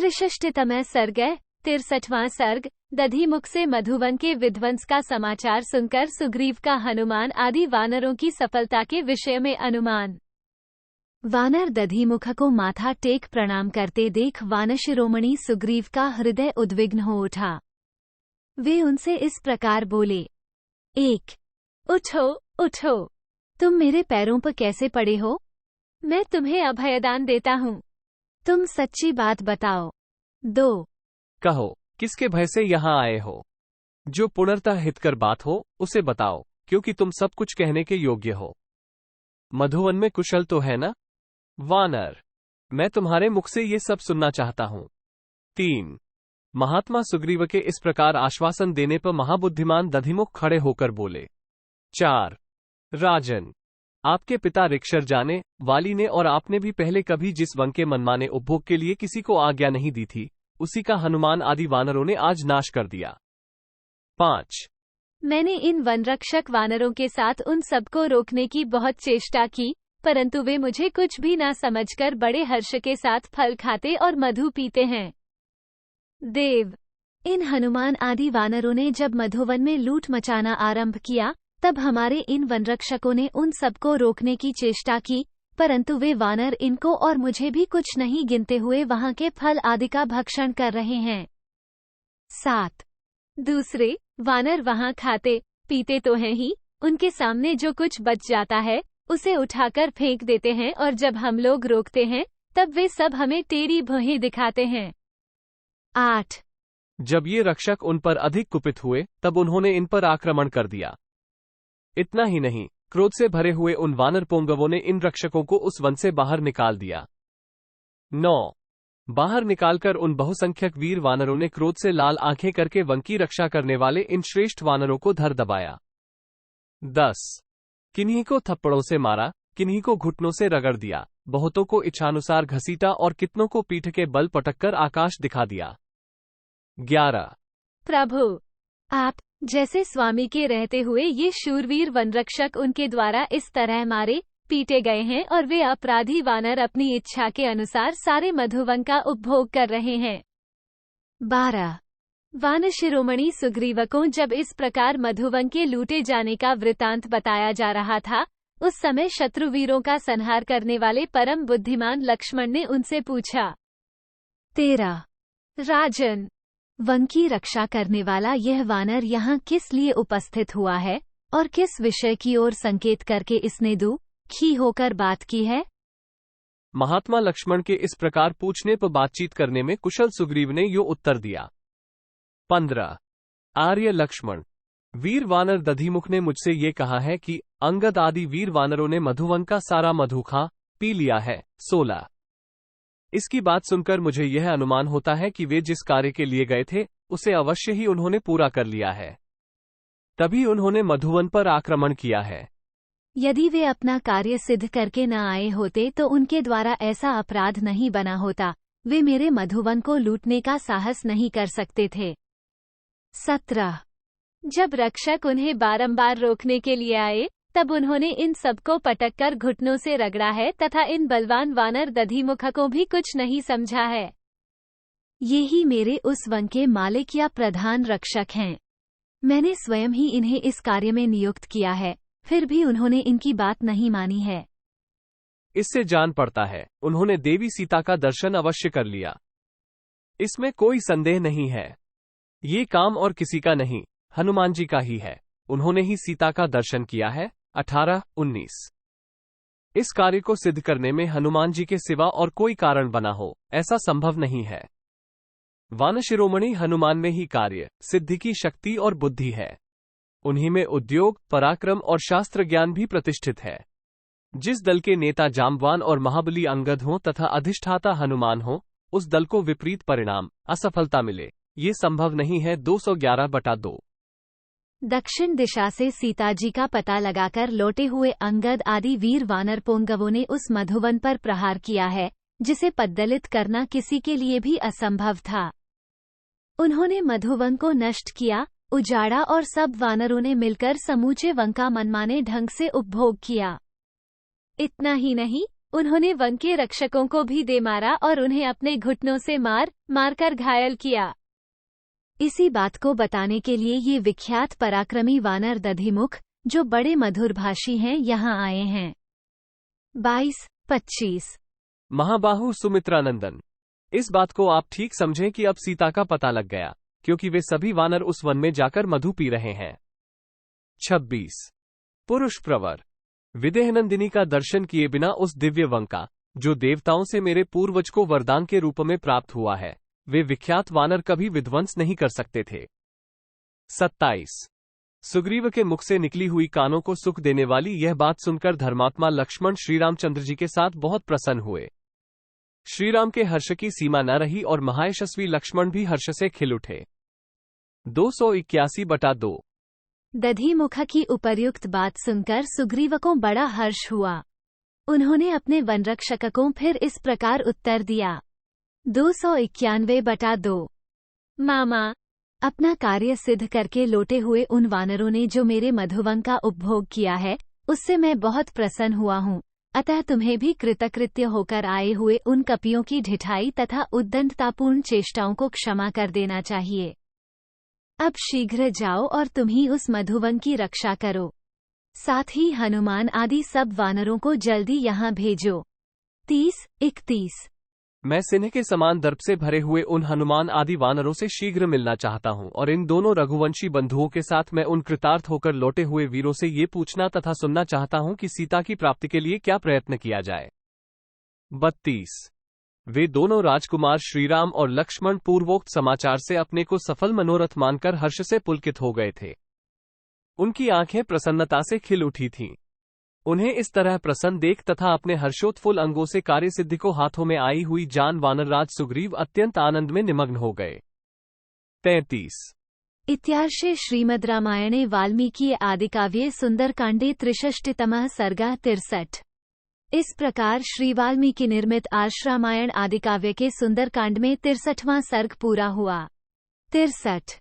त्रिषष्टितमः सर्ग 63वां सर्ग। दधिमुख से मधुवन के विध्वंस का समाचार सुनकर सुग्रीव का हनुमान आदि वानरों की सफलता के विषय में अनुमान। वानर दधिमुख को माथा टेक प्रणाम करते देख वानशिरोमणि सुग्रीव का हृदय उद्विग्न हो उठा। वे उनसे इस प्रकार बोले, 1. उठो उठो, तुम मेरे पैरों पर कैसे पड़े हो? मैं तुम्हें अभयदान देता हूँ, तुम सच्ची बात बताओ। 2. कहो, किसके भय से यहाँ आए हो? जो पूर्णतः हितकर बात हो उसे बताओ, क्योंकि तुम सब कुछ कहने के योग्य हो। मधुवन में कुशल तो है ना? वानर, मैं तुम्हारे मुख से ये सब सुनना चाहता हूँ। 3. महात्मा सुग्रीव के इस प्रकार आश्वासन देने पर महाबुद्धिमान दधिमुख खड़े होकर बोले। 4. राजन, आपके पिता ऋक्षर जाने वाली ने और आपने भी पहले कभी जिस वन के मनमाने उपभोग के लिए किसी को आज्ञा नहीं दी थी, उसी का हनुमान आदि वानरों ने आज नाश कर दिया। 5. मैंने इन वनरक्षक वानरों के साथ उन सबको रोकने की बहुत चेष्टा की, परंतु वे मुझे कुछ भी ना समझकर बड़े हर्ष के साथ फल खाते और मधु पीते हैं। देव, इन हनुमान आदि वानरों ने जब मधुवन में लूट मचाना आरंभ किया, तब हमारे इन वनरक्षकों ने उन सबको रोकने की चेष्टा की, परंतु वे वानर इनको और मुझे भी कुछ नहीं गिनते हुए वहां के फल आदि का भक्षण कर रहे हैं। 7. दूसरे वानर वहां खाते पीते तो हैं ही, उनके सामने जो कुछ बच जाता है उसे उठाकर फेंक देते हैं, और जब हम लोग रोकते हैं तब वे सब हमें टेढ़ी भौहें दिखाते हैं। 8. जब ये रक्षक उन पर अधिक कुपित हुए तब उन्होंने इन पर आक्रमण कर दिया। इतना ही नहीं, क्रोध से भरे हुए उन वानर पोंगवों ने इन रक्षकों को उस वन से बाहर निकाल दिया। 9. बाहर निकालकर उन बहुसंख्यक वीर वानरों ने क्रोध से लाल आंखें करके वन की रक्षा करने वाले इन श्रेष्ठ वानरों को धर दबाया। 10. किन्हीं को थप्पड़ों से मारा, किन्हीं को घुटनों से रगड़ दिया, बहुतों को इच्छानुसार घसीटा और कितनों को पीठ के बल पटककर आकाश दिखा दिया। 11. प्रभु, आप जैसे स्वामी के रहते हुए ये शूरवीर वनरक्षक उनके द्वारा इस तरह मारे पीटे गए हैं, और वे अपराधी वानर अपनी इच्छा के अनुसार सारे मधुवन का उपभोग कर रहे हैं। 12. वानशिरोमणि सुग्रीव को जब इस प्रकार मधुवन के लूटे जाने का वृतांत बताया जा रहा था, उस समय शत्रुवीरों का संहार करने वाले परम बुद्धिमान लक्ष्मण ने उनसे पूछा। 13. राजन, वन की रक्षा करने वाला यह वानर यहाँ किस लिए उपस्थित हुआ है, और किस विषय की ओर संकेत करके इसने दुखी होकर बात की है? महात्मा लक्ष्मण के इस प्रकार पूछने पर बातचीत करने में कुशल सुग्रीव ने यो उत्तर दिया। 15. आर्य लक्ष्मण, वीर वानर दधिमुख ने मुझसे ये कहा है कि अंगद आदि वीर वानरों ने मधुवन का सारा मधु खा पी लिया है। 16. इसकी बात सुनकर मुझे यह अनुमान होता है कि वे जिस कार्य के लिए गए थे उसे अवश्य ही उन्होंने पूरा कर लिया है, तभी उन्होंने मधुवन पर आक्रमण किया है। यदि वे अपना कार्य सिद्ध करके न आए होते तो उनके द्वारा ऐसा अपराध नहीं बना होता, वे मेरे मधुवन को लूटने का साहस नहीं कर सकते थे। 17. जब रक्षक उन्हें बारंबार रोकने के लिए आए, तब उन्होंने इन सबको पटककर घुटनों से रगड़ा है, तथा इन बलवान वानर दधिमुख को भी कुछ नहीं समझा है। ये ही मेरे उस वन के मालिक या प्रधान रक्षक हैं। मैंने स्वयं ही इन्हें इस कार्य में नियुक्त किया है, फिर भी उन्होंने इनकी बात नहीं मानी है। इससे जान पड़ता है उन्होंने देवी सीता का दर्शन अवश्य कर लिया, इसमें कोई संदेह नहीं है। ये काम और किसी का नहीं, हनुमान जी का ही है। उन्होंने ही सीता का दर्शन किया है। 18, 19. इस कार्य को सिद्ध करने में हनुमान जी के सिवा और कोई कारण बना हो, ऐसा संभव नहीं है। वानशिरोमणि हनुमान में ही कार्य सिद्धि की शक्ति और बुद्धि है। उन्हीं में उद्योग, पराक्रम और शास्त्र ज्ञान भी प्रतिष्ठित है। जिस दल के नेता जाम्बवान और महाबली अंगद हों तथा अधिष्ठाता हनुमान हो, उस दल को विपरीत परिणाम असफलता मिले, ये संभव नहीं है। 211/2. दक्षिण दिशा से सीता जी का पता लगाकर लौटे हुए अंगद आदि वीर वानर पोंगवों ने उस मधुवन पर प्रहार किया है, जिसे पद्दलित करना किसी के लिए भी असंभव था। उन्होंने मधुवन को नष्ट किया, उजाड़ा, और सब वानरों ने मिलकर समूचे वन का मनमाने ढंग से उपभोग किया। इतना ही नहीं, उन्होंने वन के रक्षकों को भी दे मारा और उन्हें अपने घुटनों से मारकर घायल किया। इसी बात को बताने के लिए ये विख्यात पराक्रमी वानर दधिमुख, जो बड़े मधुरभाषी हैं, यहाँ आए हैं। 22-25 महाबाहु सुमित्रानंदन, इस बात को आप ठीक समझें कि अब सीता का पता लग गया, क्योंकि वे सभी वानर उस वन में जाकर मधु पी रहे हैं। 26 पुरुष प्रवर, विदेहनंदिनी का दर्शन किए बिना उस दिव्य वन का, जो देवताओं से मेरे पूर्वज को वरदान के रूप में प्राप्त हुआ है, वे विख्यात वानर कभी विध्वंस नहीं कर सकते थे। 27 सुग्रीव के मुख से निकली हुई कानों को सुख देने वाली यह बात सुनकर धर्मात्मा लक्ष्मण श्रीरामचंद्र जी के साथ बहुत प्रसन्न हुए। श्रीराम के हर्ष की सीमा न रही और महायशस्वी लक्ष्मण भी हर्ष से खिल उठे। 281/2 दधिमुख की उपर्युक्त बात सुनकर सुग्रीव को बड़ा हर्ष हुआ। उन्होंने अपने वनरक्षक को फिर इस प्रकार उत्तर दिया। 291/2 मामा, अपना कार्य सिद्ध करके लौटे हुए उन वानरों ने जो मेरे मधुवन का उपभोग किया है, उससे मैं बहुत प्रसन्न हुआ हूँ। अतः तुम्हें भी कृतकृत्य होकर आए हुए उन कपियों की ढिठाई तथा उद्दंडतापूर्ण चेष्टाओं को क्षमा कर देना चाहिए। अब शीघ्र जाओ और तुम ही उस मधुवन की रक्षा करो। साथ ही हनुमान आदि सब वानरों को जल्दी यहाँ भेजो। 30-31 मैं सिंह के समान दर्प से भरे हुए उन हनुमान आदि वानरों से शीघ्र मिलना चाहता हूँ और इन दोनों रघुवंशी बंधुओं के साथ मैं उन कृतार्थ होकर लौटे हुए वीरों से ये पूछना तथा सुनना चाहता हूँ कि सीता की प्राप्ति के लिए क्या प्रयत्न किया जाए। 32 वे दोनों राजकुमार श्रीराम और लक्ष्मण पूर्वोक्त समाचार से अपने को सफल मनोरथ मानकर हर्ष से पुलकित हो गए थे। उनकी आंखें प्रसन्नता से खिल उठी थीं। उन्हें इस तरह प्रसन्न देख तथा अपने हर्षोत्फुल्ल अंगों से कार्य सिद्धि को हाथों में आई हुई जान वानरराज सुग्रीव अत्यंत आनंद में निमग्न हो गए। 33 इत्यार्षे श्रीमद् रामायणे वाल्मीकि आदिकाव्ये सुंदरकांडे 63तमः सर्गः 63। इस प्रकार श्री वाल्मीकि निर्मित आर्ष रामायण आदिकाव्य के सुंदरकांड में 63वां सर्ग पूरा हुआ। 63